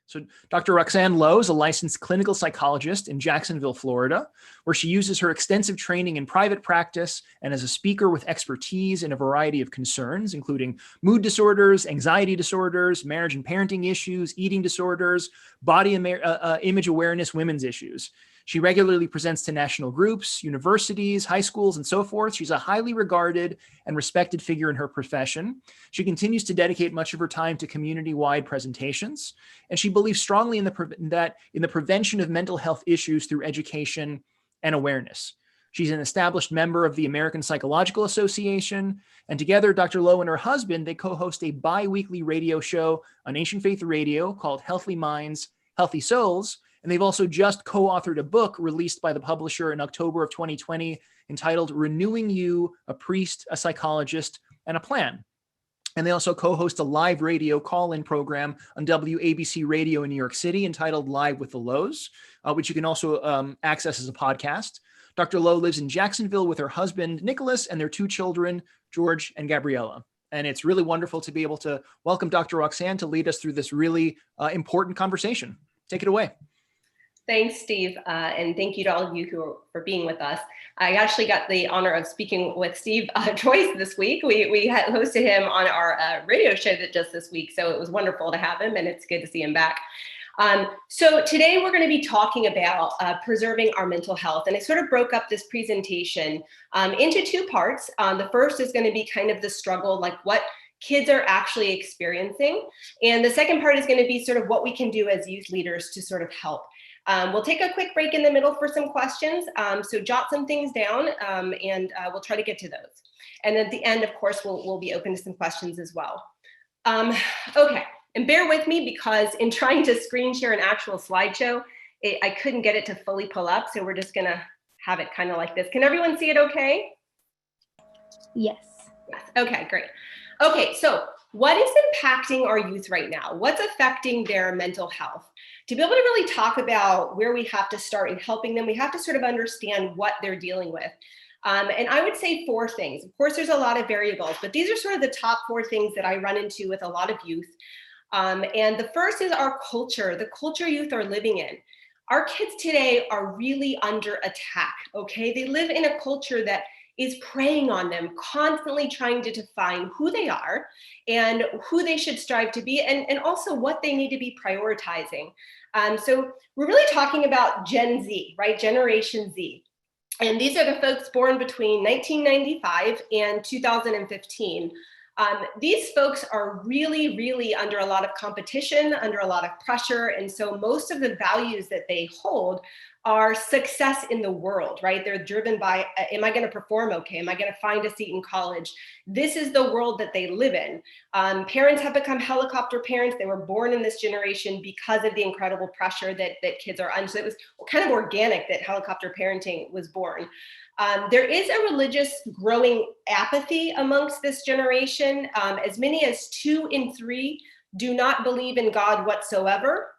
So Dr. Roxanne Louh is a licensed clinical psychologist in Jacksonville, Florida, where she uses her extensive training in private practice and as a speaker with expertise in a variety of concerns, including mood disorders, anxiety disorders, marriage and parenting issues, eating disorders, body image awareness, women's issues. She regularly presents to national groups, universities, high schools, and so forth. She's a highly regarded and respected figure in her profession. She continues to dedicate much of her time to community-wide presentations, and she believes strongly in the prevention of mental health issues through education and awareness. She's an established member of the American Psychological Association, and together, Dr. Louh and her husband, they co-host a bi-weekly radio show on Ancient Faith Radio called Healthy Minds, Healthy Souls. And they've also just co-authored a book released by the publisher in October of 2020 entitled Renewing You, a Priest, a Psychologist, and a Plan. And they also co-host a live radio call-in program on WABC Radio in New York City entitled Live with the Louhs, which you can also access as a podcast. Dr. Louh lives in Jacksonville with her husband, Nicholas, and their two children, George and Gabriella. And it's really wonderful to be able to welcome Dr. Roxanne to lead us through this really important conversation. Take it away. Thanks, Steve, and thank you to all of you for being with us. I actually got the honor of speaking with Steve twice this week. We had hosted him on our radio show just this week, so it was wonderful to have him, and it's good to see him back. So today we're going to be talking about preserving our mental health, and I sort of broke up this presentation into two parts. The first is going to be kind of the struggle, like what kids are actually experiencing, and the second part is going to be sort of what we can do as youth leaders to sort of help. We'll take a quick break in the middle for some questions, so jot some things down, and we'll try to get to those. And at the end, of course, we'll be open to some questions as well. Okay, and bear with me because in trying to screen share an actual slideshow, I couldn't get it to fully pull up, so we're just gonna have it kind of like this. Can everyone see it okay? Yes. Yes. Okay, great. Okay, so what is impacting our youth right now? What's affecting their mental health? To be able to really talk about where we have to start in helping them, we have to sort of understand what they're dealing with. And I would say four things. Of course, there's a lot of variables, but these are sort of the top four things that I run into with a lot of youth. And the first is our culture, the culture youth are living in. Our kids today are really under attack, okay? They live in a culture that is preying on them, constantly trying to define who they are and who they should strive to be, and also what they need to be prioritizing. So we're really talking about Gen Z, right? Generation Z. And these are the folks born between 1995 and 2015. These folks are really, really under a lot of competition, under a lot of pressure. And so most of the values that they hold are success in the world, right? They're driven by, am I going to perform okay? Am I going to find a seat in college? This is the world that they live in. Parents have become helicopter parents. They were born in this generation because of the incredible pressure that kids are under. So it was kind of organic that helicopter parenting was born. There is a religious growing apathy amongst this generation. As many as 2 in 3 do not believe in God whatsoever.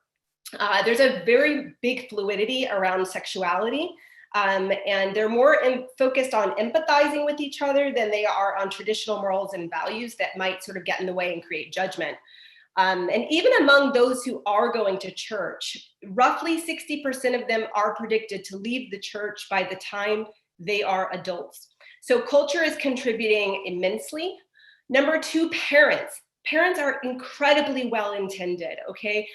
There's a very big fluidity around sexuality, and they're more focused on empathizing with each other than they are on traditional morals and values that might sort of get in the way and create judgment. And even among those who are going to church, roughly 60% of them are predicted to leave the church by the time they are adults. So culture is contributing immensely. Number 2, parents. Parents are incredibly well-intended, okay?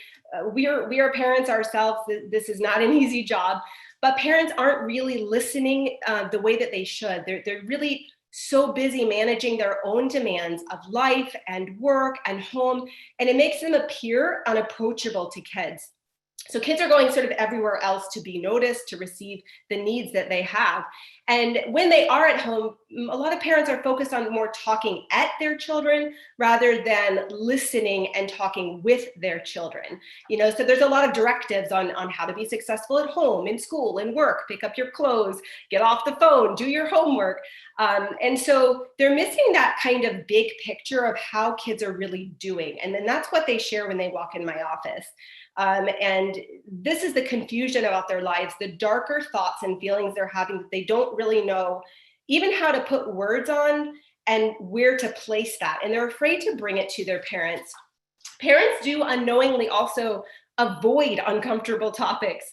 We are parents ourselves. This is not an easy job, but parents aren't really listening the way that they should. They're really so busy managing their own demands of life and work and home, and it makes them appear unapproachable to kids. So kids are going sort of everywhere else to be noticed, to receive the needs that they have. And when they are at home, a lot of parents are focused on more talking at their children rather than listening and talking with their children. You know, so there's a lot of directives on how to be successful at home, in school, in work, pick up your clothes, get off the phone, do your homework. And so they're missing that kind of big picture of how kids are really doing. And then that's what they share when they walk in my office. And this is the confusion about their lives, the darker thoughts and feelings they're having that they don't really know even how to put words on and where to place that. And they're afraid to bring it to their parents. Parents do unknowingly also avoid uncomfortable topics.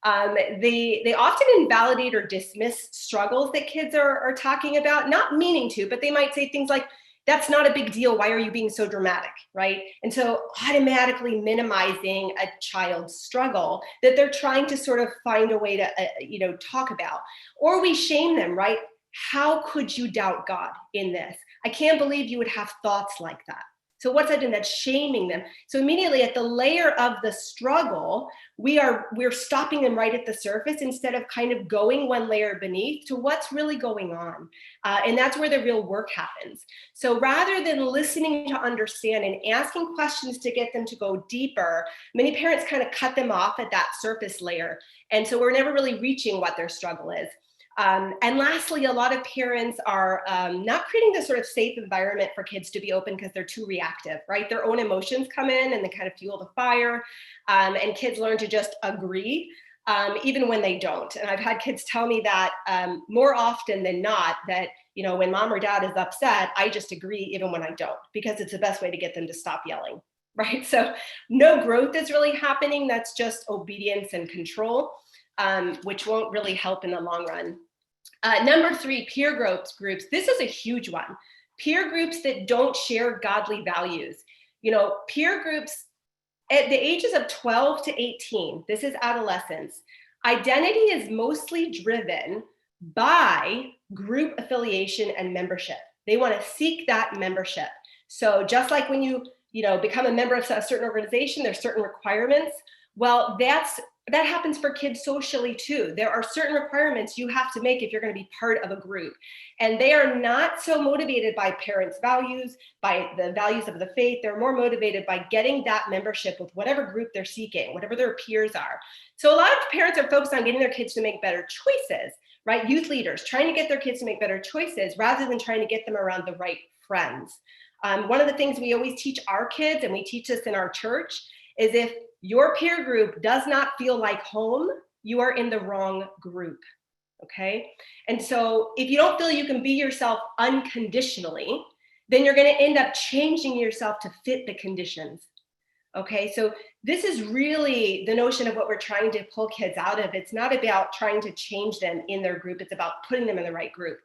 They often invalidate or dismiss struggles that kids are talking about, not meaning to, but they might say things like, that's not a big deal. Why are you being so dramatic, right? And so automatically minimizing a child's struggle that they're trying to sort of find a way to, talk about. Or we shame them, right? How could you doubt God in this? I can't believe you would have thoughts like that. So what's that doing? That's shaming them. So immediately at the layer of the struggle, we're stopping them right at the surface instead of kind of going one layer beneath to what's really going on. And that's where the real work happens. So rather than listening to understand and asking questions to get them to go deeper, many parents kind of cut them off at that surface layer. And so we're never really reaching what their struggle is. And lastly, a lot of parents are not creating this sort of safe environment for kids to be open because they're too reactive, right? Their own emotions come in and they kind of fuel the fire, and kids learn to just agree, even when they don't. And I've had kids tell me that more often than not, that, when mom or dad is upset, I just agree even when I don't, because it's the best way to get them to stop yelling, right? So no growth is really happening. That's just obedience and control. Which won't really help in the long run. Number 3, peer groups. This is a huge one. Peer groups that don't share godly values. Peer groups at the ages of 12 to 18, this is adolescence, identity is mostly driven by group affiliation and membership. They want to seek that membership. So just like when you become a member of a certain organization, there's certain requirements. Well, that happens for kids socially too. There are certain requirements you have to make if you're going to be part of a group. And they are not so motivated by parents' values, by the values of the faith. They're more motivated by getting that membership with whatever group they're seeking, whatever their peers are. So a lot of parents are focused on getting their kids to make better choices, right? Youth leaders trying to get their kids to make better choices rather than trying to get them around the right friends. One of the things we always teach our kids, and we teach this in our church, is if your peer group does not feel like home, you are in the wrong group, okay? And so if you don't feel you can be yourself unconditionally, then you're gonna end up changing yourself to fit the conditions, okay? So this is really the notion of what we're trying to pull kids out of. It's not about trying to change them in their group, it's about putting them in the right group.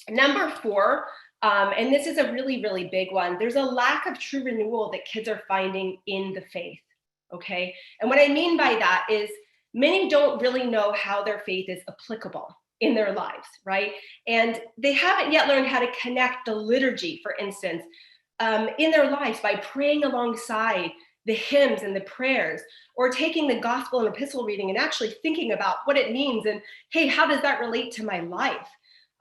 Number 4, and this is a really, really big one. There's a lack of true renewal that kids are finding in the faith, okay? And what I mean by that is many don't really know how their faith is applicable in their lives, right? And they haven't yet learned how to connect the liturgy, for instance, in their lives by praying alongside the hymns and the prayers, or taking the gospel and epistle reading and actually thinking about what it means and, hey, how does that relate to my life?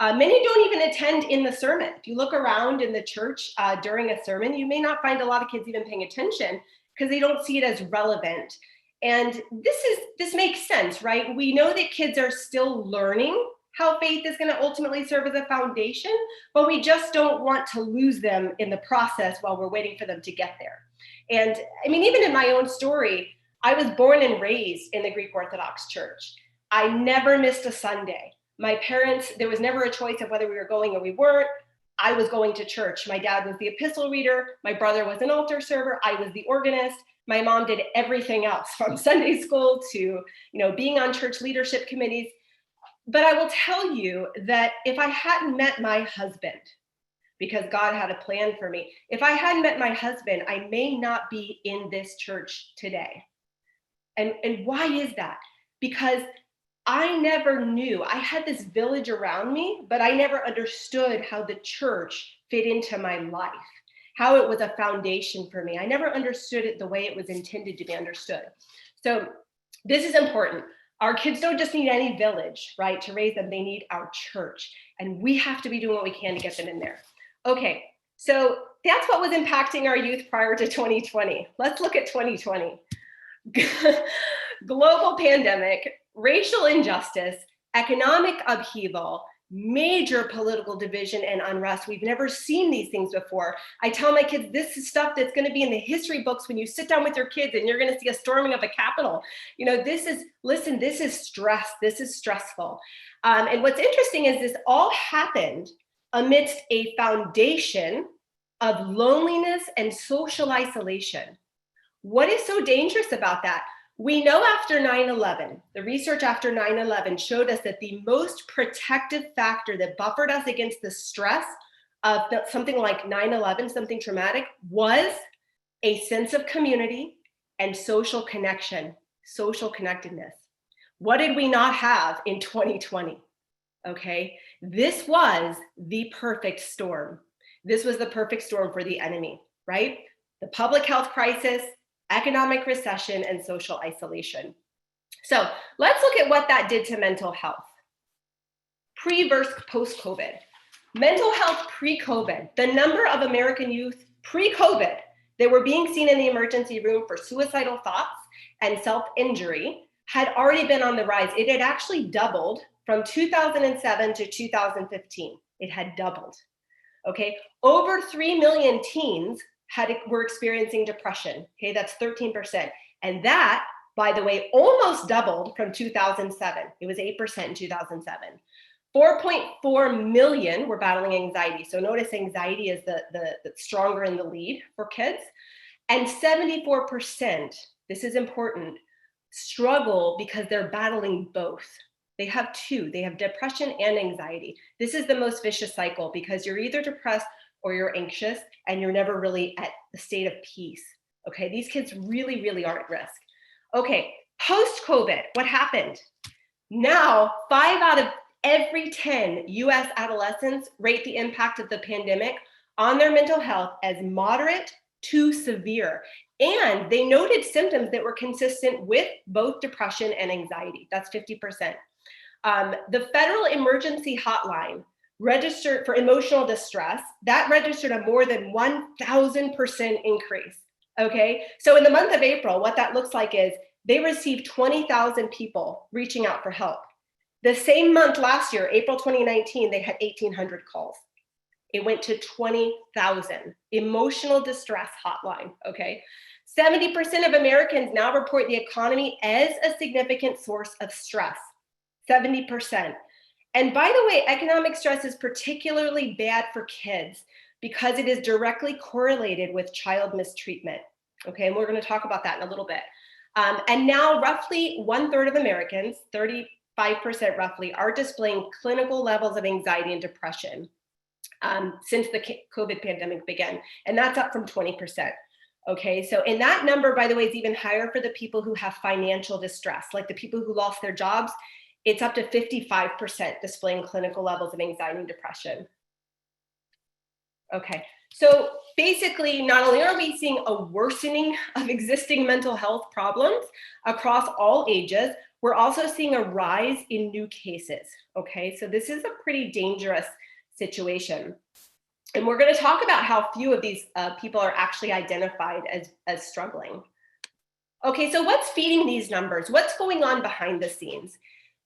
Many don't even attend in the sermon. If you look around in the church during a sermon, you may not find a lot of kids even paying attention because they don't see it as relevant. And this makes sense, right? We know that kids are still learning how faith is going to ultimately serve as a foundation, but we just don't want to lose them in the process while we're waiting for them to get there. And I mean, even in my own story, I was born and raised in the Greek Orthodox Church. I never missed a Sunday. My parents, there was never a choice of whether we were going or we weren't. I was going to church. My dad was the epistle reader. My brother was an altar server. I was the organist. My mom did everything else from Sunday school to, being on church leadership committees. But I will tell you that if I hadn't met my husband, because God had a plan for me, if I hadn't met my husband, I may not be in this church today. And why is that? Because I never knew. I had this village around me, but I never understood how the church fit into my life, how it was a foundation for me. I never understood it the way it was intended to be understood. So this is important. Our kids don't just need any village, right, to raise them. They need our church. And we have to be doing what we can to get them in there. Okay, so that's what was impacting our youth prior to 2020. Let's look at 2020. Global pandemic, racial injustice, economic upheaval, major political division and unrest. We've never seen these things before. I tell my kids, this is stuff that's going to be in the history books when you sit down with your kids and you're going to see a storming of a Capitol. This is stress. This is stressful. And what's interesting is this all happened amidst a foundation of loneliness and social isolation. What is so dangerous about that? We know after 9/11, the research after 9/11 showed us that the most protective factor that buffered us against the stress of something like 9/11, something traumatic, was a sense of community and social connection, social connectedness. What did we not have in 2020? Okay, this was the perfect storm. This was the perfect storm for the enemy, right? The public health crisis, economic recession, and social isolation. So let's look at what that did to mental health. Pre versus post-COVID. Mental health pre-COVID, the number of American youth pre-COVID that were being seen in the emergency room for suicidal thoughts and self-injury had already been on the rise. It had actually doubled from 2007 to 2015. It had doubled. Okay, over 3 million teens were experiencing depression. Okay, that's 13%. And that, by the way, almost doubled from 2007. It was 8% in 2007. 4.4 million were battling anxiety. So notice anxiety is the stronger in the lead for kids. And 74%, this is important, struggle because they're battling both. They have two. They have depression and anxiety. This is the most vicious cycle because you're either depressed or you're anxious and you're never really at the state of peace. Okay, these kids really, really are at risk. Okay, post-COVID, what happened? Now, 5 out of every 10 US adolescents rate the impact of the pandemic on their mental health as moderate to severe. And they noted symptoms that were consistent with both depression and anxiety. That's 50%. The Federal Emergency Hotline registered for emotional distress, that registered a more than 1,000% increase. Okay, so in the month of April, what that looks like is they received 20,000 people reaching out for help. The same month last year, April 2019, they had 1,800 calls. It went to 20,000. Emotional distress hotline, okay? 70% of Americans now report the economy as a significant source of stress, 70%. And by the way, economic stress is particularly bad for kids because it is directly correlated with child mistreatment, okay? And we're gonna talk about that in a little bit. And now roughly 1/3 of Americans, 35% roughly, are displaying clinical levels of anxiety and depression since the COVID pandemic began. And that's up from 20%. Okay, so and that number, by the way, is even higher for the people who have financial distress, like the people who lost their jobs. It's up to 55% displaying clinical levels of anxiety and depression. Okay, so basically, not only are we seeing a worsening of existing mental health problems across all ages, we're also seeing a rise in new cases. Okay, so this is a pretty dangerous situation. And we're going to talk about how few of these people are actually identified as struggling. Okay, so what's feeding these numbers? What's going on behind the scenes?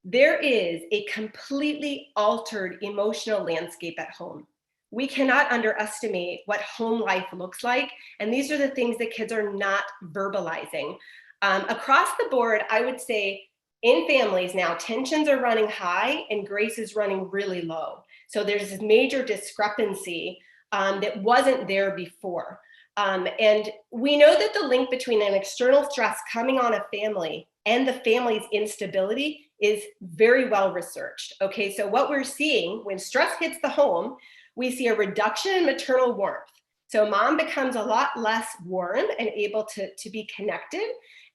There is a completely altered emotional landscape at home. We cannot underestimate what home life looks like. And these are the things that kids are not verbalizing. Across the board, I would say in families now, tensions are running high and grace is running really low. So there's this major discrepancy that wasn't there before. And we know that the link between an external stress coming on a family and the family's instability is very well researched. Okay, so what we're seeing when stress hits the home, we see a reduction in maternal warmth. So mom becomes a lot less warm and able to be connected.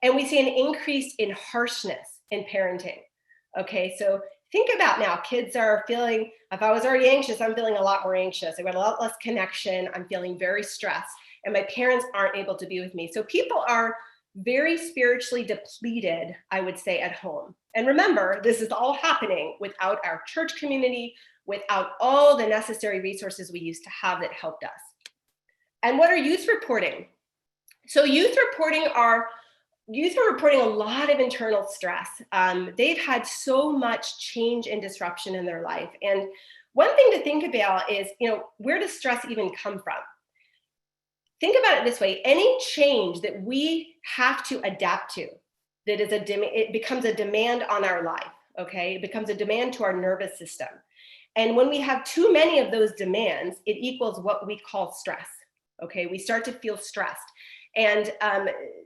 And we see an increase in harshness in parenting. Okay, so think about now, kids are feeling, if I was already anxious, I'm feeling a lot more anxious. I've got a lot less connection. I'm feeling very stressed and my parents aren't able to be with me. So people are very spiritually depleted, I would say, at home. And remember, this is all happening without our church community, without all the necessary resources we used to have that helped us. And what are youth reporting? So youth are reporting a lot of internal stress. They've had so much change and disruption in their life. And one thing to think about is, where does stress even come from? Think about it this way: any change that we have to adapt to, that is it becomes a demand on our life, okay? It becomes a demand to our nervous system. And when we have too many of those demands, it equals what we call stress, okay? We start to feel stressed. And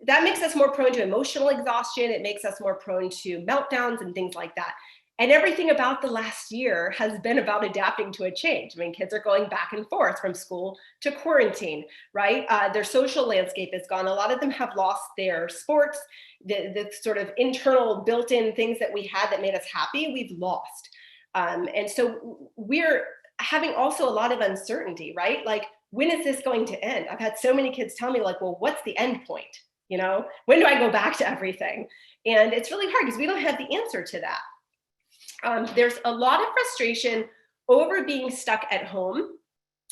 that makes us more prone to emotional exhaustion. It makes us more prone to meltdowns and things like that. And everything about the last year has been about adapting to a change. I mean, kids are going back and forth from school to quarantine, right? Their social landscape is gone. A lot of them have lost their sports, the sort of internal built-in things that we had that made us happy, we've lost. And so we're having also a lot of uncertainty, right? Like, when is this going to end? I've had so many kids tell me, like, well, what's the end point? You know, when do I go back to everything? And it's really hard because we don't have the answer to that. There's a lot of frustration over being stuck at home.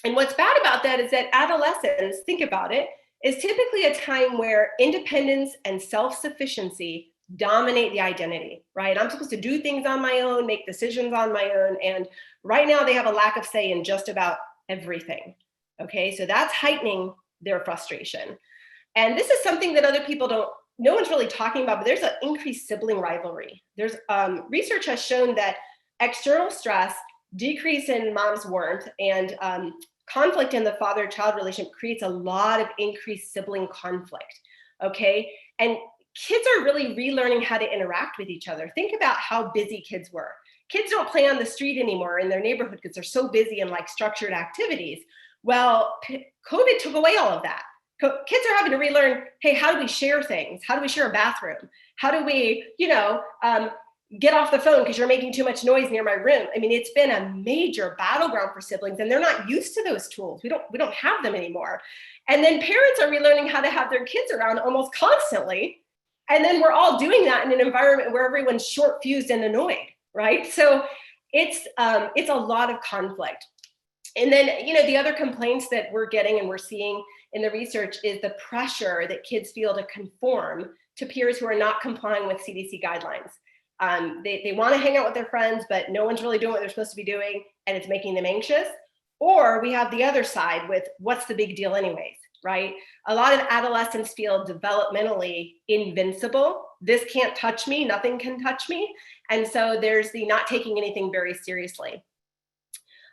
And what's bad about that is that adolescence, think about it, is typically a time where independence and self-sufficiency dominate the identity, right? I'm supposed to do things on my own, make decisions on my own. And right now they have a lack of say in just about everything. Okay, so that's heightening their frustration. And this is something that other people no one's really talking about, but there's an increased sibling rivalry. There's research has shown that external stress, decrease in mom's warmth, and conflict in the father-child relationship creates a lot of increased sibling conflict, okay? And kids are really relearning how to interact with each other. Think about how busy kids were. Kids don't play on the street anymore in their neighborhood because they're so busy in like structured activities. Well, COVID took away all of that. Kids are having to relearn, hey, how do we share things? How do we share a bathroom? How do we, get off the phone because you're making too much noise near my room? I mean, it's been a major battleground for siblings, and they're not used to those tools. We don't have them anymore. And then parents are relearning how to have their kids around almost constantly. And then we're all doing that in an environment where everyone's short fused and annoyed, right? So it's a lot of conflict. And then, the other complaints that we're getting and we're seeing in the research is the pressure that kids feel to conform to peers who are not complying with CDC guidelines. They want to hang out with their friends, but no one's really doing what they're supposed to be doing, and it's making them anxious. Or we have the other side with what's the big deal anyways, right? A lot of adolescents feel developmentally invincible. This can't touch me, nothing can touch me. And so there's the not taking anything very seriously.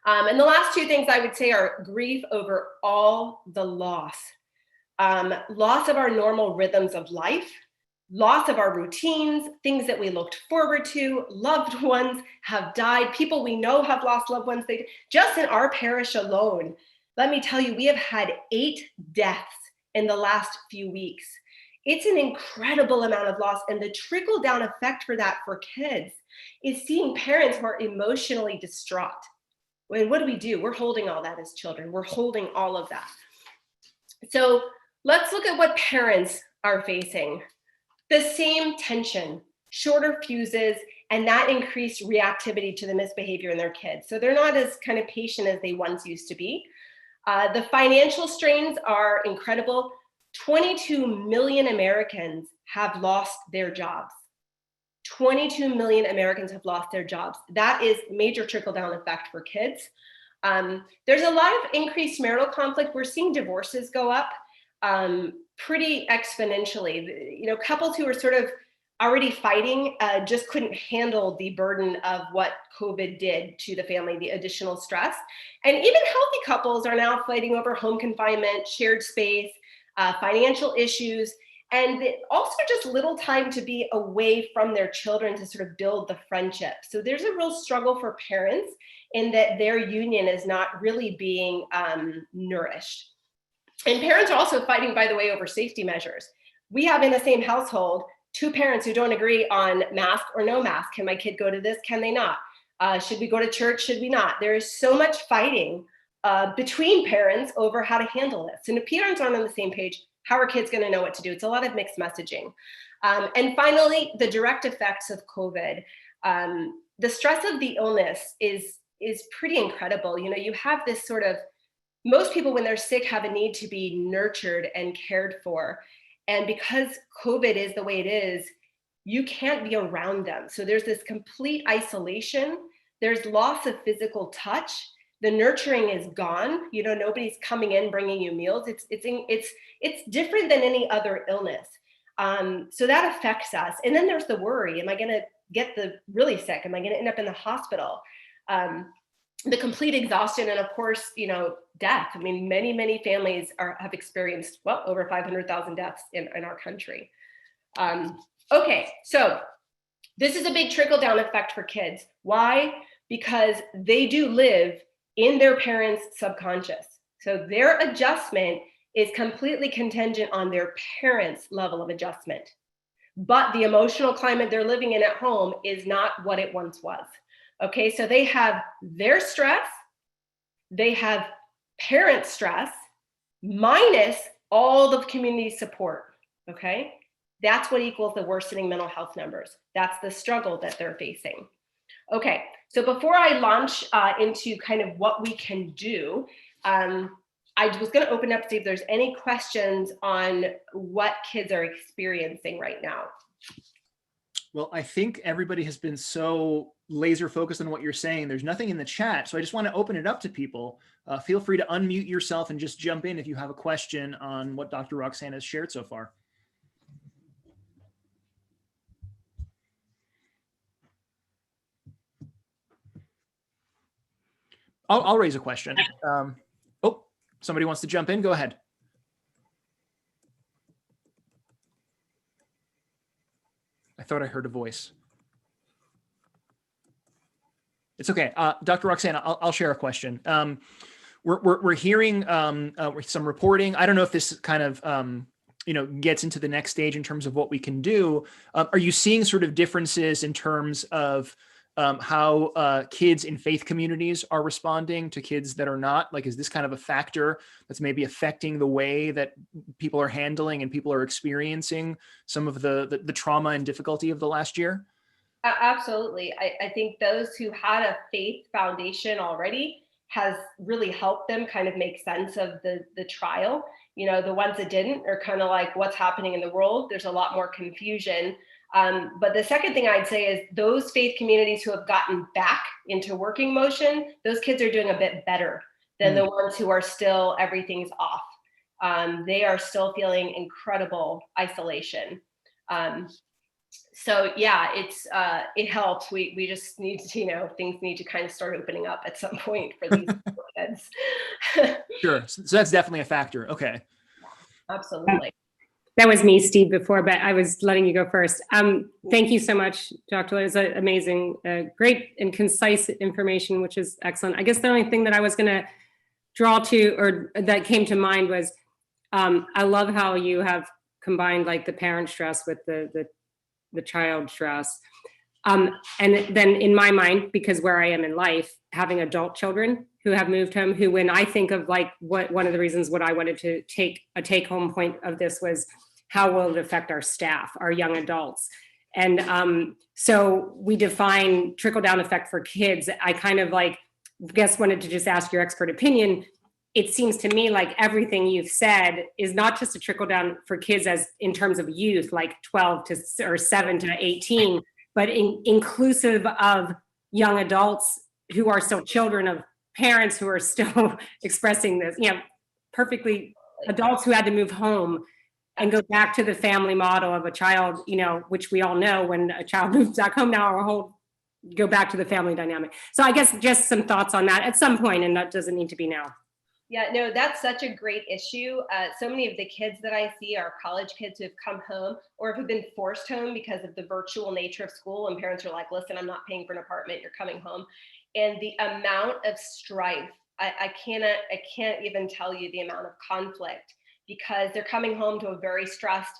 And the last two things I would say are grief over all the loss. Loss of our normal rhythms of life, loss of our routines, things that we looked forward to, loved ones have died, people we know have lost loved ones. Just in our parish alone, let me tell you, we have had 8 deaths in the last few weeks. It's an incredible amount of loss, and the trickle-down effect for that for kids is seeing parents who are emotionally distraught. And what do? We're holding all that as children. We're holding all of that. So let's look at what parents are facing. The same tension, shorter fuses, and that increased reactivity to the misbehavior in their kids. So they're not as kind of patient as they once used to be. The financial strains are incredible. 22 million Americans have lost their jobs. 22 million Americans have lost their jobs. That is major trickle-down effect for kids. There's a lot of increased marital conflict. We're seeing divorces go up pretty exponentially. Couples who are sort of already fighting just couldn't handle the burden of what COVID did to the family, the additional stress. And even healthy couples are now fighting over home confinement, shared space, financial issues, and also just little time to be away from their children to sort of build the friendship. So there's a real struggle for parents in that their union is not really being nourished. And parents are also fighting, by the way, over safety measures. We have in the same household 2 parents who don't agree on mask or no mask. Can my kid go to this? Can they not? Should we go to church? Should we not? There is so much fighting between parents over how to handle this. And if parents aren't on the same page, how are kids going to know what to do? It's a lot of mixed messaging. And finally, the direct effects of COVID. The stress of the illness is pretty incredible. You have this sort of, most people when they're sick have a need to be nurtured and cared for. And because COVID is the way it is, you can't be around them. So there's this complete isolation. There's loss of physical touch. The nurturing is gone. Nobody's coming in bringing you meals. It's different than any other illness. So that affects us. And then there's the worry. Am I going to get really sick? Am I going to end up in the hospital? the complete exhaustion, and of course, death. I mean, many families have experienced, well, over 500,000 deaths in our country. Okay, so this is a big trickle-down effect for kids. Why? Because they do live in their parents' subconscious. So their adjustment is completely contingent on their parents' level of adjustment. But the emotional climate they're living in at home is not what it once was. Okay, so they have their stress, they have parent stress, minus all the community support, okay? That's what equals the worsening mental health numbers. That's the struggle that they're facing. Okay, so before I launch into kind of what we can do, I was going to open up to see if there's any questions on what kids are experiencing right now. Well, I think everybody has been so laser focused on what you're saying. There's nothing in the chat. So I just want to open it up to people. Feel free to unmute yourself and just jump in if you have a question on what Dr. Roxanne has shared so far. I'll raise a question. Oh, somebody wants to jump in. Go ahead. I thought I heard a voice. It's okay. Dr. Roxanne, I'll share a question. We're hearing some reporting. I don't know if this kind of gets into the next stage in terms of what we can do. Are you seeing sort of differences in terms of how kids in faith communities are responding to kids that are not? Like, is this kind of a factor that's maybe affecting the way that people are handling and people are experiencing some of the trauma and difficulty of the last year? Absolutely. I think those who had a faith foundation already has really helped them kind of make sense of the trial. The ones that didn't are kind of like, what's happening in the world? There's a lot more confusion. But the second thing I'd say is those faith communities who have gotten back into working motion, those kids are doing a bit better than the ones who are still, everything's off. They are still feeling incredible isolation. So yeah, it helps. We just need to, things need to kind of start opening up at some point for these kids. Sure. So that's definitely a factor. Okay. Absolutely. That was me, Steve, before, but I was letting you go first. Thank you so much, Dr. Louh. It was amazing, great and concise information, which is excellent. I guess the only thing that I was going to draw to, or that came to mind, was I love how you have combined like the parent stress with the child stress. And then in my mind, because where I am in life, having adult children who have moved home, who, when I think of like one of the reasons what I wanted to take home point of this was, how will it affect our staff, our young adults? And so we define trickle down effect for kids. I kind of wanted to just ask your expert opinion. It seems to me like everything you've said is not just a trickle down for kids as in terms of youth, like 12 to or 7 to 18, but inclusive of young adults who are still children of parents who are still expressing this, perfectly adults who had to move home and go back to the family model of a child, which we all know when a child moves back home now, our whole go back to the family dynamic. So I guess just some thoughts on that at some point, and that doesn't need to be now. Yeah, no, that's such a great issue. So many of the kids that I see are college kids who have come home or have been forced home because of the virtual nature of school, and parents are like, listen, I'm not paying for an apartment, you're coming home. And the amount of strife, I can't even tell you the amount of conflict, because they're coming home to a very stressed,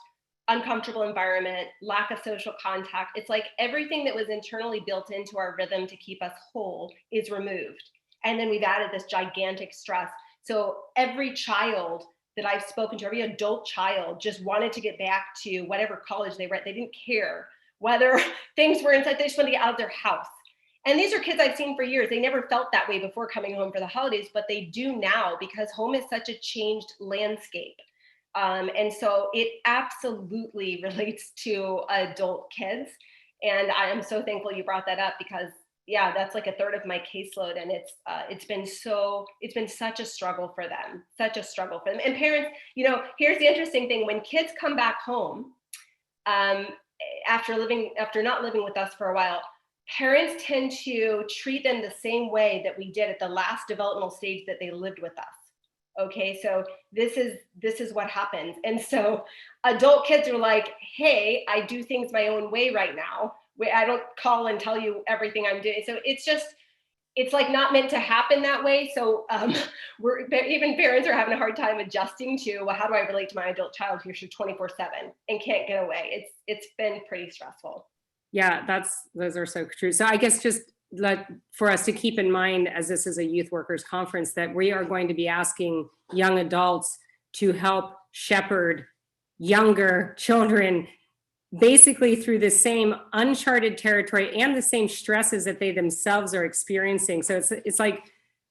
uncomfortable environment, lack of social contact. It's like everything that was internally built into our rhythm to keep us whole is removed. And then we've added this gigantic stress. So every child that I've spoken to, every adult child, just wanted to get back to whatever college they were at. They didn't care whether things were inside, they just wanted to get out of their house. And these are kids I've seen for years. They never felt that way before coming home for the holidays, but they do now, because home is such a changed landscape. And so it absolutely relates to adult kids. And I am so thankful you brought that up, because yeah, that's like a third of my caseload. And it's been such a struggle for them, And parents, here's the interesting thing. When kids come back home, after not living with us for a while, parents tend to treat them the same way that we did at the last developmental stage that they lived with us. Okay, so this is what happens. And so adult kids are like, hey, I do things my own way right now. I don't call and tell you everything I'm doing. So it's like not meant to happen that way. So even parents are having a hard time adjusting to, well, how do I relate to my adult child who's 24/7 and can't get away? It's been pretty stressful. Yeah, those are so true. So I guess just for us to keep in mind, as this is a youth workers conference, that we are going to be asking young adults to help shepherd younger children basically through the same uncharted territory and the same stresses that they themselves are experiencing. So it's like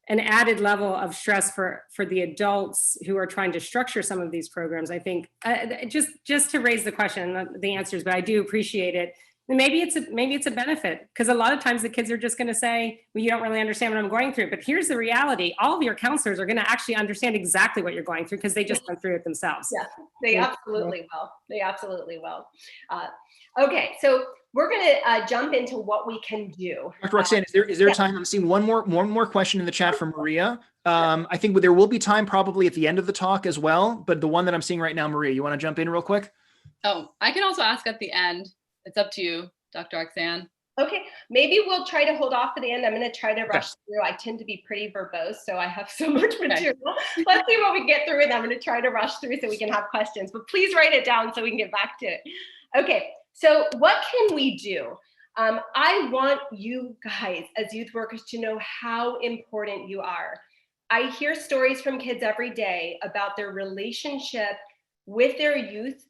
an added level of stress for the adults who are trying to structure some of these programs. I think just to raise the question, not the answers, but I do appreciate it. And maybe it's a benefit, because a lot of times the kids are just going to say, well, you don't really understand what I'm going through. But here's the reality: all of your counselors are going to actually understand exactly what you're going through, because they just went through it themselves. Yeah, they absolutely will. They absolutely will. Okay, so we're going to jump into what we can do. Dr. Roxanne, is there time? I'm seeing one more question in the chat from Maria. I think there will be time probably at the end of the talk as well, but the one that I'm seeing right now, Maria, you want to jump in real quick? Oh, I can also ask at the end. It's up to you, Dr. Roxanne. Okay, maybe we'll try to hold off to the end. I'm going to try to rush through. I tend to be pretty verbose, so I have so much material. Let's see what we get through, and I'm going to try to rush through so we can have questions. But please write it down so we can get back to it. Okay, so what can we do? I want you guys as youth workers to know how important you are. I hear stories from kids every day about their relationship with their youth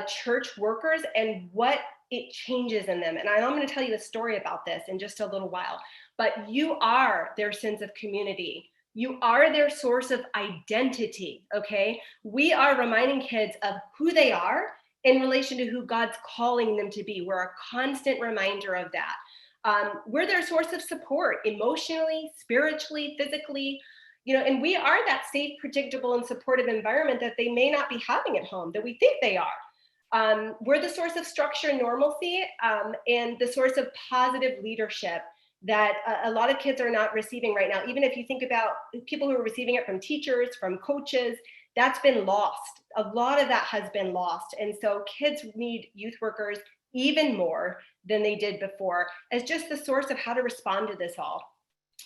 church workers and what it changes in them. And I'm going to tell you a story about this in just a little while. But you are their sense of community. You are their source of identity, okay? We are reminding kids of who they are in relation to who God's calling them to be. We're a constant reminder of that. We're their source of support emotionally, spiritually, physically, and we are that safe, predictable, and supportive environment that they may not be having at home, that we think they are. We're the source of structure and normalcy, and the source of positive leadership that a lot of kids are not receiving right now. Even if you think about people who are receiving it from teachers, from coaches, that's been lost. A lot of that has been lost. And so kids need youth workers even more than they did before as just the source of how to respond to this all.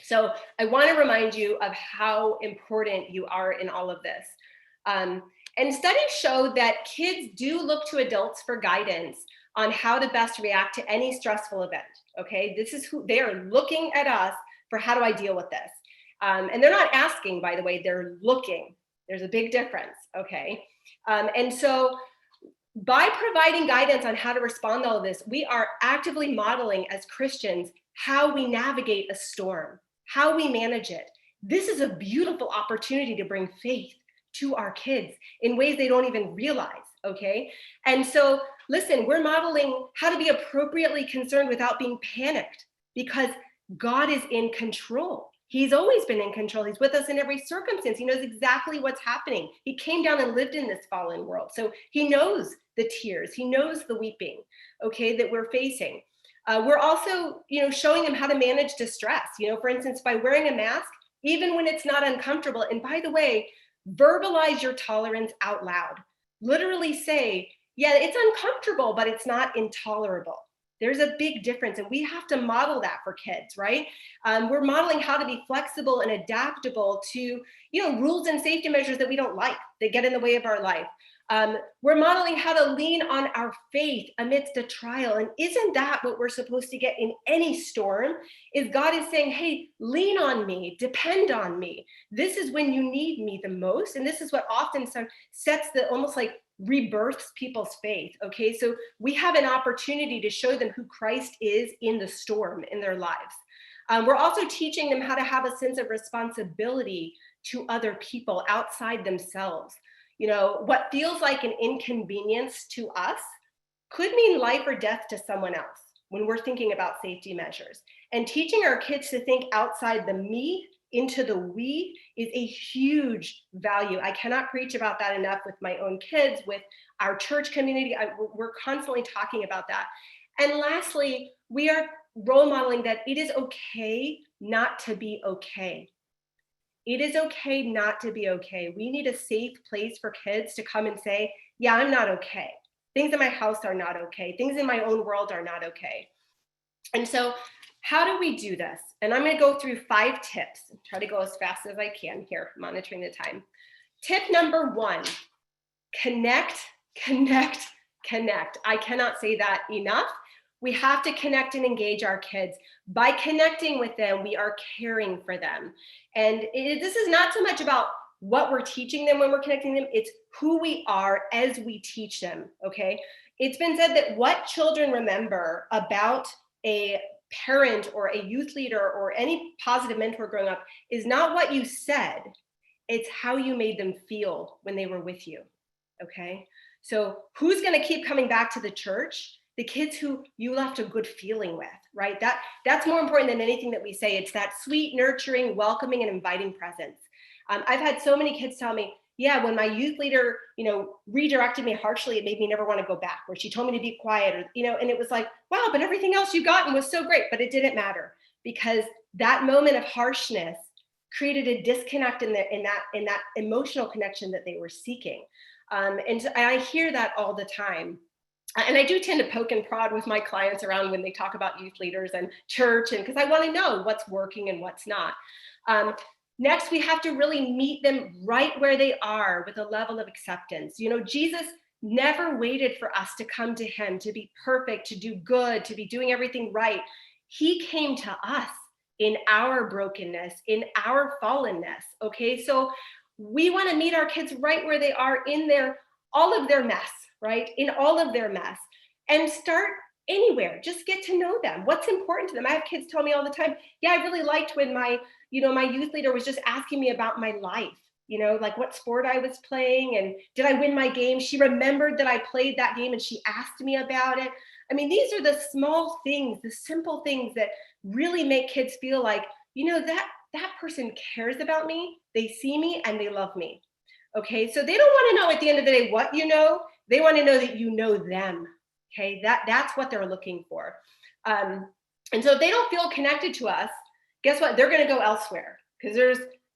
So I want to remind you of how important you are in all of this. And studies show that kids do look to adults for guidance on how to best react to any stressful event. Okay, this is who they are looking at us for. How do I deal with this? And they're not asking, by the way, they're looking. There's a big difference. Okay, and so by providing guidance on how to respond to all of this, we are actively modeling as Christians how we navigate a storm, how we manage it. This is a beautiful opportunity to bring faith to our kids in ways they don't even realize, okay? And so, listen, we're modeling how to be appropriately concerned without being panicked, because God is in control. He's always been in control. He's with us in every circumstance. He knows exactly what's happening. He came down and lived in this fallen world. So he knows the tears. He knows the weeping, okay, that we're facing. We're also, showing them how to manage distress, for instance, by wearing a mask, even when it's not uncomfortable. And by the way, verbalize your tolerance out loud. Literally say, yeah, it's uncomfortable, but it's not intolerable. There's a big difference, and we have to model that for kids, right? We're modeling how to be flexible and adaptable to, rules and safety measures that we don't like, that get in the way of our life. We're modeling how to lean on our faith amidst a trial. And isn't that what we're supposed to get in any storm? Is God is saying, hey, lean on me, depend on me. This is when you need me the most. And this is what often sets the almost like rebirths people's faith. Okay, so we have an opportunity to show them who Christ is in the storm in their lives. We're also teaching them how to have a sense of responsibility to other people outside themselves. What feels like an inconvenience to us could mean life or death to someone else when we're thinking about safety measures. And teaching our kids to think outside the me into the we is a huge value. I cannot preach about that enough with my own kids, with our church community. We're constantly talking about that. And lastly, we are role modeling that it is okay not to be okay. It is okay not to be okay. We need a safe place for kids to come and say, yeah, I'm not okay. Things in my house are not okay. Things in my own world are not okay. And so how do we do this? And I'm going to go through 5 tips and try to go as fast as I can here, monitoring the time. Tip number 1, connect, connect, connect. I cannot say that enough. We have to connect and engage our kids. By connecting with them, we are caring for them. And this is not so much about what we're teaching them when we're connecting them, it's who we are as we teach them, okay? It's been said that what children remember about a parent or a youth leader or any positive mentor growing up is not what you said, it's how you made them feel when they were with you, okay? So who's gonna keep coming back to the church? The kids who you left a good feeling with, right? That's more important than anything that we say. It's that sweet, nurturing, welcoming, and inviting presence. I've had so many kids tell me, yeah, when my youth leader, redirected me harshly, it made me never want to go back, or she told me to be quiet, or, and it was like, wow, but everything else you gotten was so great, but it didn't matter because that moment of harshness created a disconnect in that emotional connection that they were seeking. And I hear that all the time. And I do tend to poke and prod with my clients around when they talk about youth leaders and church, and because I want to know what's working and what's not. Next, we have to really meet them right where they are with a level of acceptance. Jesus never waited for us to come to him, to be perfect, to do good, to be doing everything right. He came to us in our brokenness, in our fallenness, okay? So we want to meet our kids right where they are in all of their mess, right? In all of their mess, and start anywhere. Just get to know them. What's important to them? I have kids tell me all the time, yeah, I really liked when my youth leader was just asking me about my life, like what sport I was playing and did I win my game? She remembered that I played that game and she asked me about it. I mean, these are the small things, the simple things that really make kids feel like, that person cares about me, they see me, and they love me. Okay, so they don't want to know at the end of the day what you know. They want to know that you know them. Okay, that's what they're looking for. And so if they don't feel connected to us, guess what? They're going to go elsewhere because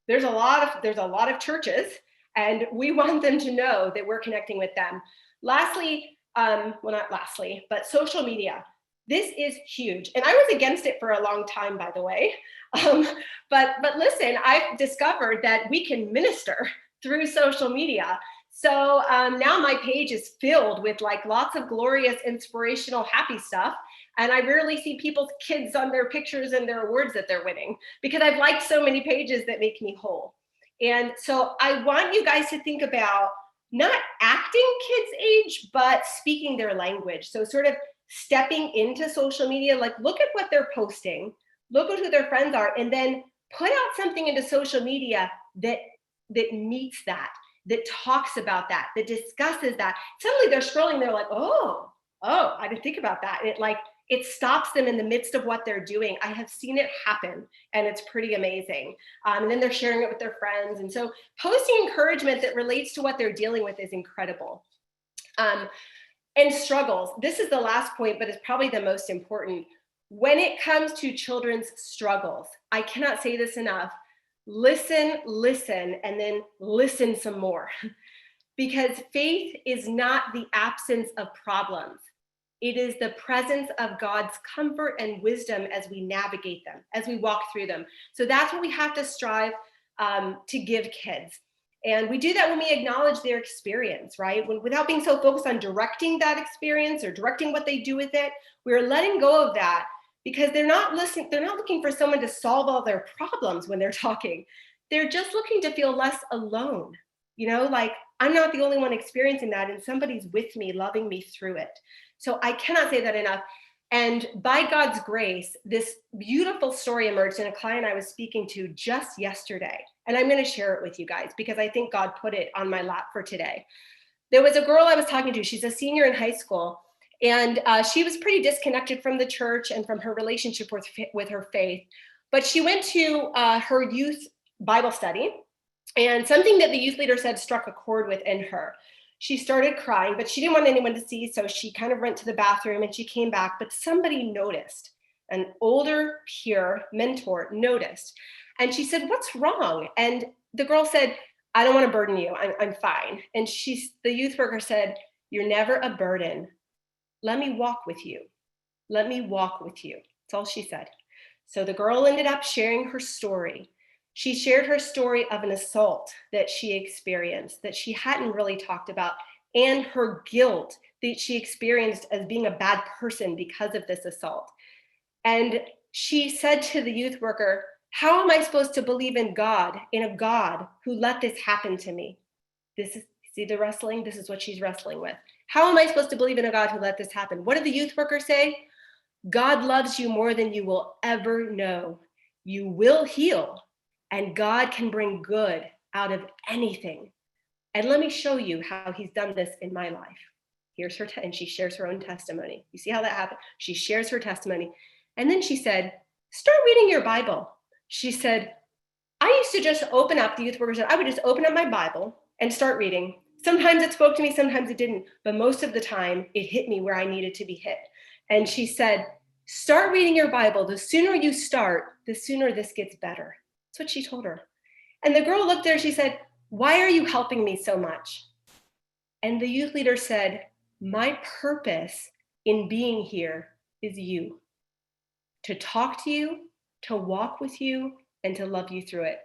there's a lot of churches, and we want them to know that we're connecting with them. Lastly, well, not lastly, but social media. This is huge, and I was against it for a long time, by the way. But listen, I've discovered that we can minister through social media. So now my page is filled with like lots of glorious, inspirational, happy stuff. And I rarely see people's kids on their pictures and their awards that they're winning because I've liked so many pages that make me whole. And so I want you guys to think about not acting kids' age, but speaking their language. So sort of stepping into social media, like look at what they're posting, look at who their friends are, and then put out something into social media that meets that talks about that discusses that. Suddenly they're scrolling, they're like, oh, I didn't think about that. And it stops them in the midst of what they're doing. I have seen it happen, and it's pretty amazing. And then they're sharing it with their friends. And so posting encouragement that relates to what they're dealing with is incredible. And struggles. This is the last point, but it's probably the most important. When it comes to children's struggles, I cannot say this enough. Listen, and then listen some more. Because faith is not the absence of problems. It is the presence of God's comfort and wisdom as we navigate them, as we walk through them. So that's what we have to strive to give kids. And we do that when we acknowledge their experience, right? Without being so focused on directing that experience or directing what they do with it, we're letting go of that because they're not listening. They're not looking for someone to solve all their problems when they're talking. They're just looking to feel less alone. Like I'm not the only one experiencing that, and somebody's with me, loving me through it. So I cannot say that enough. And by God's grace, this beautiful story emerged in a client I was speaking to just yesterday. And I'm going to share it with you guys because I think God put it on my lap for today. There was a girl I was talking to. She's a senior in high school. And she was pretty disconnected from the church and from her relationship with her faith. But she went to her youth Bible study. And something that the youth leader said struck a chord within her. She started crying, but she didn't want anyone to see. So she kind of went to the bathroom and she came back. But somebody noticed an older peer mentor, noticed. And she said, "What's wrong?" And the girl said, "I don't want to burden you. I'm fine." And the youth worker said, "You're never a burden. Let me walk with you. Let me walk with you." That's all she said. So the girl ended up sharing her story. She shared her story of an assault that she experienced that she hadn't really talked about, and her guilt that she experienced as being a bad person because of this assault. And she said to the youth worker, "How am I supposed to believe in a God who let this happen to me?" See the wrestling? This is what she's wrestling with. How am I supposed to believe in a God who let this happen? What did the youth worker say? "God loves you more than you will ever know. You will heal, and God can bring good out of anything. And let me show you how he's done this in my life." Here's her, and she shares her own testimony. You see how that happened? She shares her testimony. And then she said, "Start reading your Bible." She said, "I used to just open up," the youth worker said, "I would just open up my Bible and start reading. Sometimes it spoke to me, sometimes it didn't, but most of the time it hit me where I needed to be hit." And she said, "Start reading your Bible. The sooner you start, the sooner this gets better." That's what she told her. And the girl looked at her, she said, "Why are you helping me so much?" And the youth leader said, "My purpose in being here is you. To talk to you, to walk with you, and to love you through it."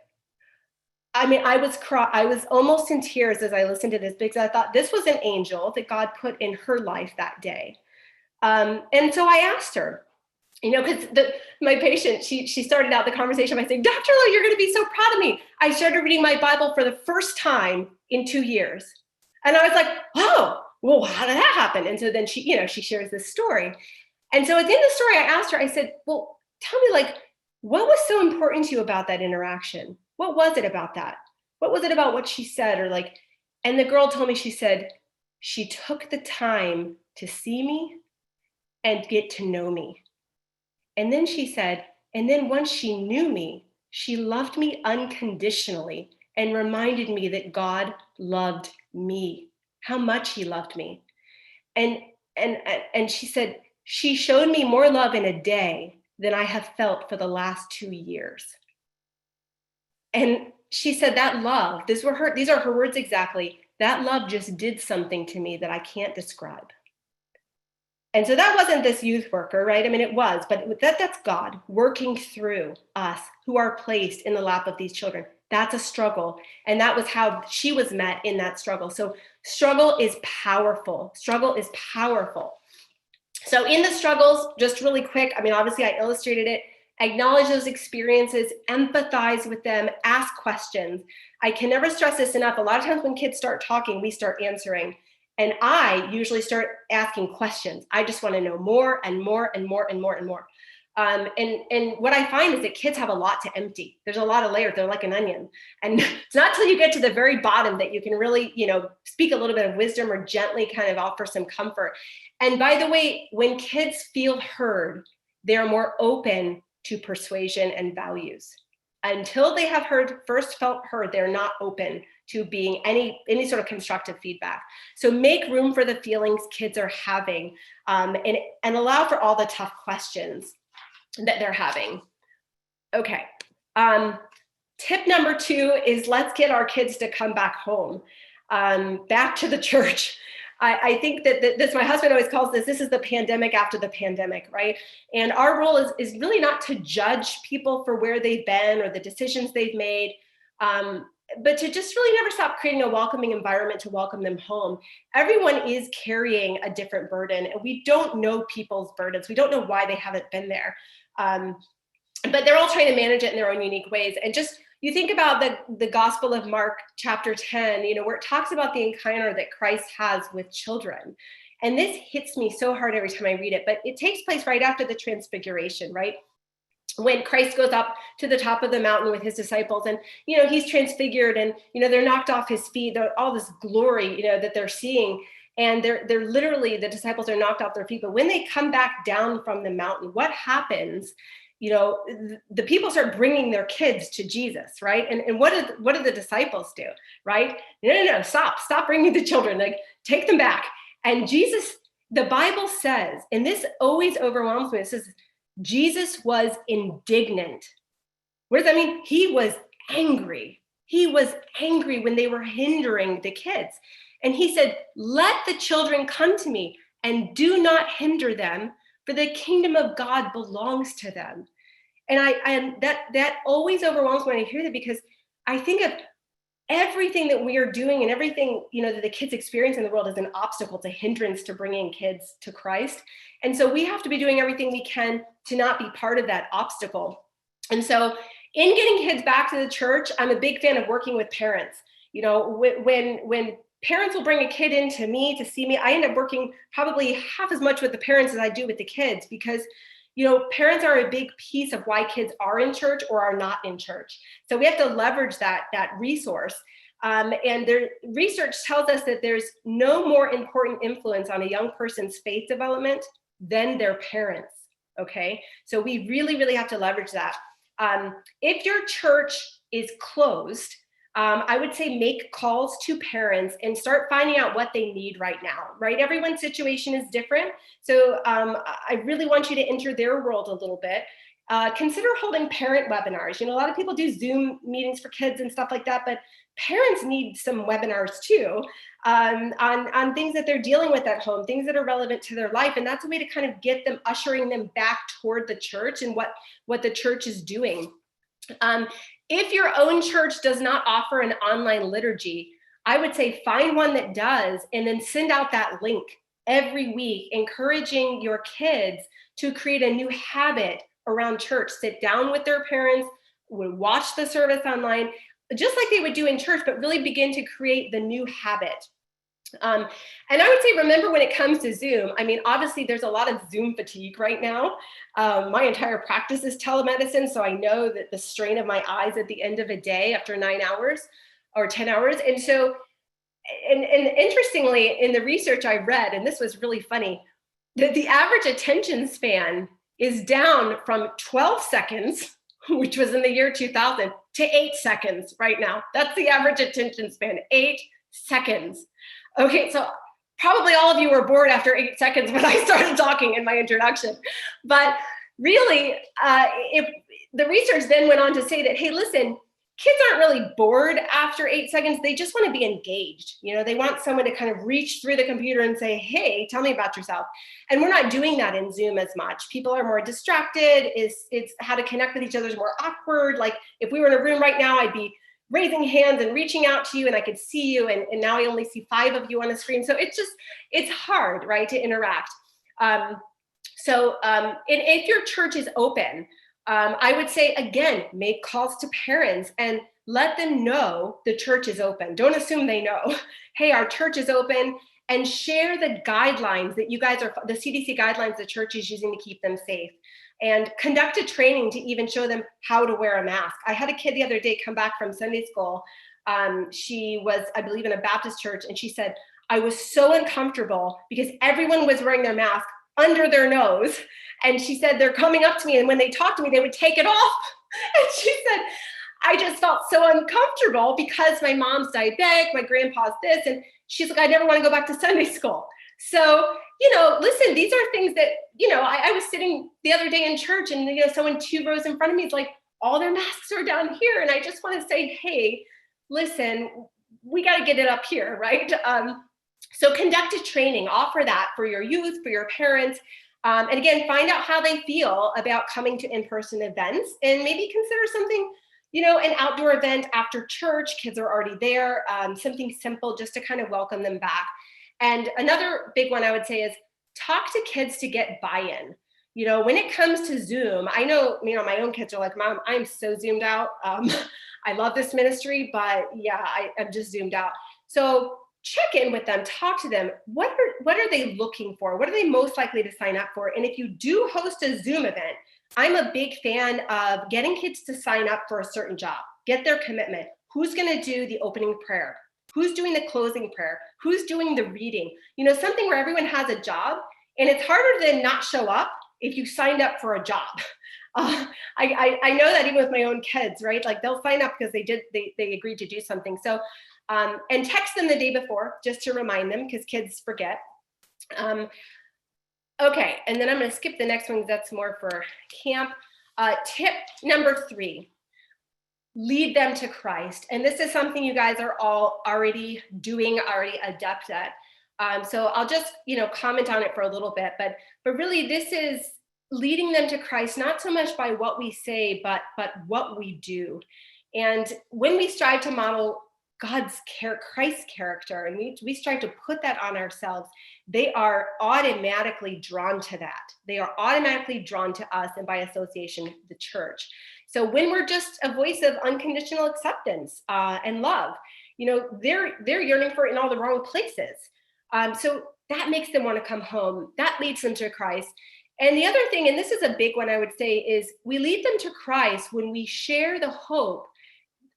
I mean, I was almost in tears as I listened to this because I thought this was an angel that God put in her life that day. And so I asked her, because my patient, she started out the conversation by saying, "Dr. Louh, you're going to be so proud of me. I started reading my Bible for the first time in 2 years." And I was like, "Oh, well, how did that happen?" And so then she shares this story. And so at the end of the story, I asked her, I said, "Well, tell me, what was so important to you about that interaction? What was it about that? What was it about what she said?" And the girl told me, she said, "She took the time to see me and get to know me." And then she said, "And then once she knew me, she loved me unconditionally and reminded me that God loved me, how much he loved me." And she said, "She showed me more love in a day than I have felt for the last 2 years." And she said that love, these are her words exactly, "That love just did something to me that I can't describe." And so that wasn't this youth worker, right? I mean, it was, but that's God working through us who are placed in the lap of these children. That's a struggle. And that was how she was met in that struggle. So struggle is powerful. Struggle is powerful. So in the struggles, just really quick, I mean, obviously I illustrated it. Acknowledge those experiences, empathize with them, ask questions. I can never stress this enough. A lot of times when kids start talking, we start answering. And I usually start asking questions. I just want to know more and more and more and more and more. And what I find is that kids have a lot to empty. There's a lot of layers. They're like an onion. And it's not till you get to the very bottom that you can really, speak a little bit of wisdom or gently kind of offer some comfort. And by the way, when kids feel heard, they're more open to persuasion and values. Until they have first felt heard, they're not open to being any sort of constructive feedback. So make room for the feelings kids are having, and allow for all the tough questions that they're having. Okay. Tip number 2 is let's get our kids to come back home, back to the church. I think that this, my husband always calls this is the pandemic after the pandemic, right? And our role is really not to judge people for where they've been or the decisions they've made, but to just really never stop creating a welcoming environment to welcome them home. Everyone is carrying a different burden, and we don't know people's burdens. We don't know why they haven't been there. But they're all trying to manage it in their own unique ways. And just, you think about the Gospel of Mark chapter 10, where it talks about the encounter that Christ has with children. And this hits me so hard every time I read it, but it takes place right after the transfiguration, right? When Christ goes up to the top of the mountain with his disciples, and, he's transfigured, and, they're knocked off his feet, all this glory, that they're seeing. And they're literally, the disciples are knocked off their feet. But when they come back down from the mountain, what happens? The people start bringing their kids to Jesus, right? And what do the disciples do, right? No, stop bringing the children, take them back. And Jesus, the Bible says, and this always overwhelms me, it says, Jesus was indignant. What does that mean? He was angry. He was angry when they were hindering the kids. And he said, let the children come to me and do not hinder them, for the kingdom of God belongs to them. And that always overwhelms me when I hear that, because I think of everything that we are doing and everything, that the kids experience in the world is an obstacle, it's a hindrance to bringing kids to Christ. And so we have to be doing everything we can to not be part of that obstacle. And so in getting kids back to the church, I'm a big fan of working with parents. When parents will bring a kid in to me to see me, I end up working probably half as much with the parents as I do with the kids, because parents are a big piece of why kids are in church or are not in church. So we have to leverage that resource. And the research tells us that there's no more important influence on a young person's faith development than their parents. Okay, so we really, really have to leverage that. If your church is closed, I would say make calls to parents and start finding out what they need right now, right? Everyone's situation is different. So I really want you to enter their world a little bit. Consider holding parent webinars. A lot of people do Zoom meetings for kids and stuff like that, but parents need some webinars too, on things that they're dealing with at home, things that are relevant to their life. And that's a way to kind of get them, ushering them back toward the church and what the church is doing. If your own church does not offer an online liturgy, I would say find one that does, and then send out that link every week, encouraging your kids to create a new habit around church. Sit down with their parents, watch the service online, just like they would do in church, but really begin to create the new habit. And I would say, remember, when it comes to Zoom, obviously there's a lot of Zoom fatigue right now. My entire practice is telemedicine, so I know that the strain of my eyes at the end of a day after 9 hours or 10 hours. And so, and interestingly, in the research I read, and this was really funny, that the average attention span is down from 12 seconds, which was in the year 2000, to 8 seconds right now. That's the average attention span, 8 seconds. Okay, so probably all of you were bored after 8 seconds when I started talking in my introduction. But really, if the research then went on to say that, hey, listen, kids aren't really bored after 8 seconds. They just want to be engaged. They want someone to kind of reach through the computer and say, hey, tell me about yourself. And we're not doing that in Zoom as much. People are more distracted. It's how to connect with each other is more awkward. Like if we were in a room right now, I'd be raising hands and reaching out to you, and I could see you, and now I only see 5 of you on the screen. So it's hard, right, to interact. And if your church is open, I would say, again, make calls to parents and let them know the church is open. Don't assume they know. Hey, our church is open, and share the guidelines that you guys are, the CDC guidelines the church is using to keep them safe. And conduct a training to even show them how to wear a mask. I had a kid the other day come back from Sunday school. She was, I believe, in a Baptist church, and she said, I was so uncomfortable because everyone was wearing their mask under their nose. And she said, they're coming up to me, and when they talk to me, they would take it off. And she said, I just felt so uncomfortable because my mom's diabetic, my grandpa's this, and she's like, I never want to go back to Sunday school. So, listen, these are things that, I was sitting the other day in church, and, someone 2 rows in front of me is like, all their masks are down here. And I just want to say, hey, listen, we got to get it up here, right? So conduct a training, offer that for your youth, for your parents. And again, find out how they feel about coming to in-person events, and maybe consider something, an outdoor event after church. Kids are already there, something simple just to kind of welcome them back. And another big one I would say is talk to kids to get buy-in. When it comes to Zoom, I know, my own kids are like, Mom, I'm so zoomed out. I love this ministry, but yeah, I'm just zoomed out. So check in with them, talk to them. What are they looking for? What are they most likely to sign up for? And if you do host a Zoom event, I'm a big fan of getting kids to sign up for a certain job, get their commitment. Who's going to do the opening prayer? Who's doing the closing prayer? Who's doing the reading? Something where everyone has a job, and it's harder than not show up if you signed up for a job. I know that even with my own kids, right? Like they'll sign up because they agreed to do something. So, and text them the day before just to remind them, because kids forget. Okay, and then I'm going to skip the next one because that's more for camp. Tip number 3, lead them to Christ. And this is something you guys are all already doing, already adept at. So I'll just, comment on it for a little bit, but really this is leading them to Christ, not so much by what we say, but what we do. And when we strive to model Christ's character, and we strive to put that on ourselves, they are automatically drawn to that. They are automatically drawn to us, and by association, the church. So when we're just a voice of unconditional acceptance and love, they're yearning for it in all the wrong places. So that makes them want to come home. That leads them to Christ. And the other thing, and this is a big one I would say, is we lead them to Christ when we share the hope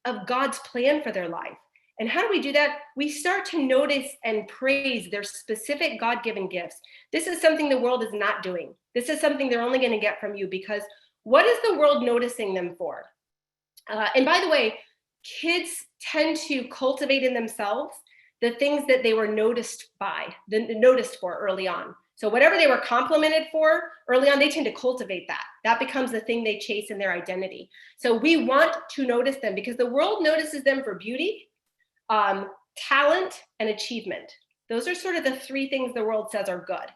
of God's plan for their life. And how do we do that? We start to notice and praise their specific God-given gifts. This is something the world is not doing. This is something they're only going to get from you, because what is the world noticing them for? And by the way, kids tend to cultivate in themselves the things that they were noticed for early on. So whatever they were complimented for early on, they tend to cultivate that. That becomes the thing they chase in their identity. So we want to notice them because the world notices them for beauty, talent, and achievement. Those are sort of the 3 things the world says are good.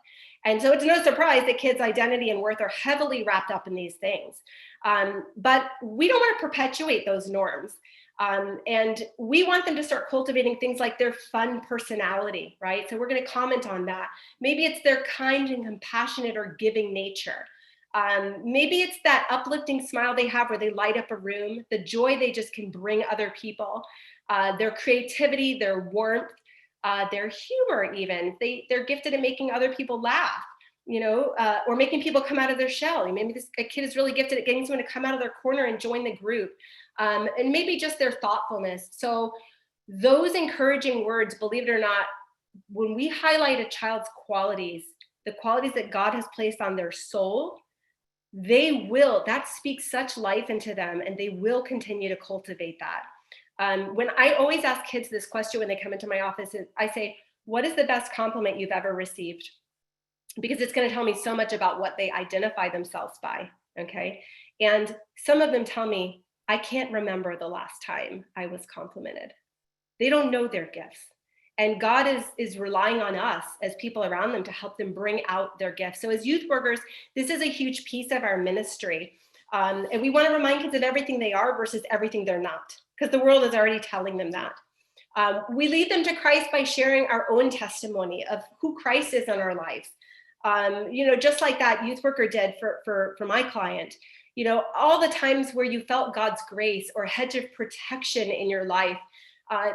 And so it's no surprise that kids' identity and worth are heavily wrapped up in these things. But we don't want to perpetuate those norms. And we want them to start cultivating things like their fun personality, right? So we're going to comment on that. Maybe it's their kind and compassionate or giving nature. Maybe it's that uplifting smile they have where they light up a room, the joy they just can bring other people, their creativity, their warmth, their humor even. They're gifted at making other people laugh, or making people come out of their shell. Maybe a kid is really gifted at getting someone to come out of their corner and join the group. And maybe just their thoughtfulness. So those encouraging words, believe it or not, when we highlight a child's qualities, the qualities that God has placed on their soul, that speaks such life into them, and they will continue to cultivate that. When I always ask kids this question when they come into my office, I say, what is the best compliment you've ever received? Because it's going to tell me so much about what they identify themselves by, okay? And some of them tell me, I can't remember the last time I was complimented. They don't know their gifts. And God is relying on us as people around them to help them bring out their gifts. So as youth workers, this is a huge piece of our ministry. And we want to remind kids of everything they are versus everything they're not, because the world is already telling them that. We lead them to Christ by sharing our own testimony of who Christ is in our lives. Just like that youth worker did for my client. All the times where you felt God's grace or hedge of protection in your life,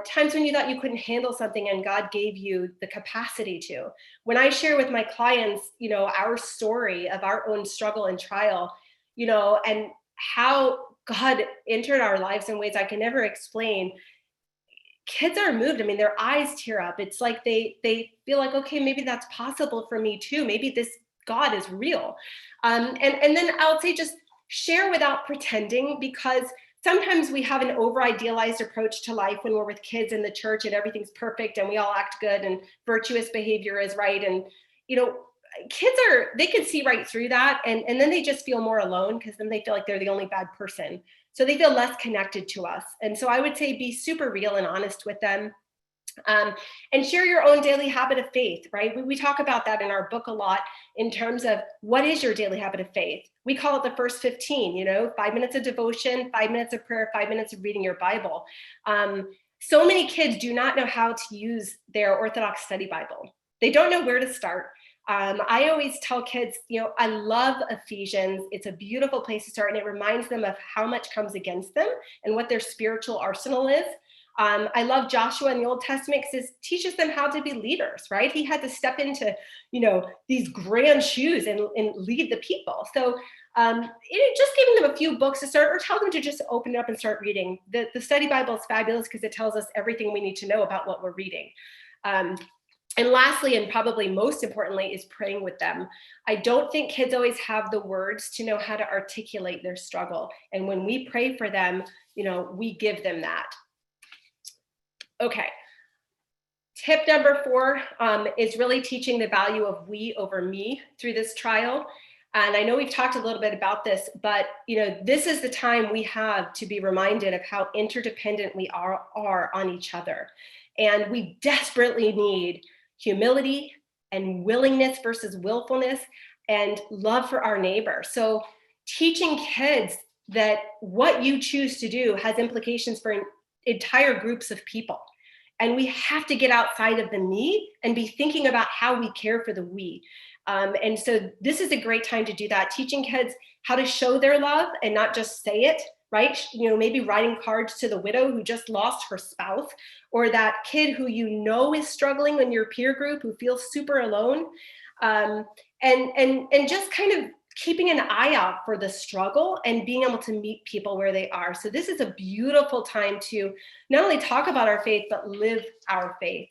times when you thought you couldn't handle something and God gave you the capacity to. When I share with my clients, our story of our own struggle and trial, and how God entered our lives in ways I can never explain, kids are moved. Their eyes tear up. It's like they feel like, okay, maybe that's possible for me too. Maybe this God is real. And then I'll say just share without pretending, because sometimes we have an over-idealized approach to life when we're with kids in the church and everything's perfect and we all act good and virtuous behavior is right. And, kids they can see right through that. And then they just feel more alone, because then they feel like they're the only bad person. So they feel less connected to us. And so I would say be super real and honest with them. And share your own daily habit of faith, right? We talk about that in our book a lot in terms of what is your daily habit of faith? We call it the first 15, 5 minutes of devotion, 5 minutes of prayer, 5 minutes of reading your Bible. So many kids do not know how to use their Orthodox study Bible. They don't know where to start. I always tell kids, I love Ephesians. It's a beautiful place to start, and it reminds them of how much comes against them and what their spiritual arsenal is. I love Joshua in the Old Testament because it teaches them how to be leaders, right? He had to step into, these grand shoes and lead the people. So just giving them a few books to start, or tell them to just open it up and start reading. The study Bible is fabulous because it tells us everything we need to know about what we're reading. And lastly, and probably most importantly, is praying with them. I don't think kids always have the words to know how to articulate their struggle. And when we pray for them, we give them that. Okay. Tip number 4 is really teaching the value of we over me through this trial. And I know we've talked a little bit about this, but this is the time we have to be reminded of how interdependent we are on each other. And we desperately need humility and willingness versus willfulness and love for our neighbor. So teaching kids that what you choose to do has implications for entire groups of people. And we have to get outside of the me and be thinking about how we care for the we. And so this is a great time to do that, teaching kids how to show their love and not just say it, right? Maybe writing cards to the widow who just lost her spouse, or that kid who is struggling in your peer group who feels super alone, and just kind of keeping an eye out for the struggle and being able to meet people where they are. So this is a beautiful time to not only talk about our faith, but live our faith.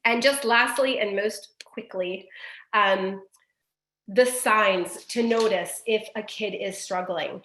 And just lastly, and most quickly, the signs to notice if a kid is struggling.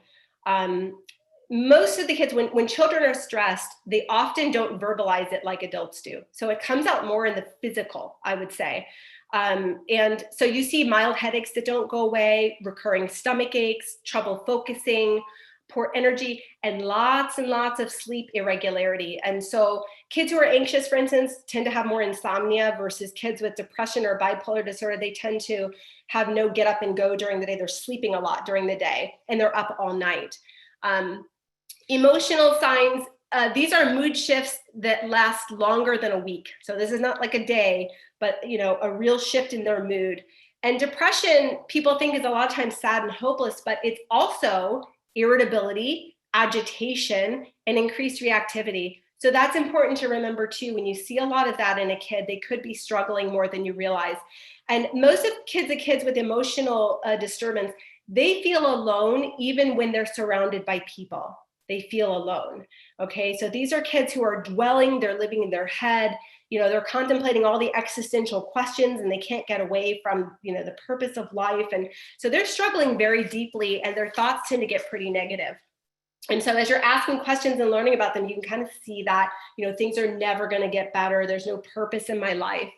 Most of the kids, when children are stressed, they often don't verbalize it like adults do. So it comes out more in the physical, I would say. And so you see mild headaches that don't go away, recurring stomach aches, trouble focusing, poor energy, and lots of sleep irregularity. And so kids who are anxious, for instance, tend to have more insomnia versus kids with depression or bipolar disorder. They tend to have no get up and go during the day. They're sleeping a lot during the day and they're up all night. Emotional signs, these are mood shifts that last longer than a week. So this is not like a day, but a real shift in their mood. And depression, people think is a lot of times sad and hopeless, but it's also irritability, agitation, and increased reactivity. So that's important to remember too. When you see a lot of that in a kid, they could be struggling more than you realize. And most of the kids with emotional disturbance, they feel alone even when they're surrounded by people. They feel alone. Okay, so these are kids who are dwelling, they're living in their head, they're contemplating all the existential questions and they can't get away from, the purpose of life. And so they're struggling very deeply and their thoughts tend to get pretty negative. And so as you're asking questions and learning about them, you can kind of see that, things are never going to get better. There's no purpose in my life.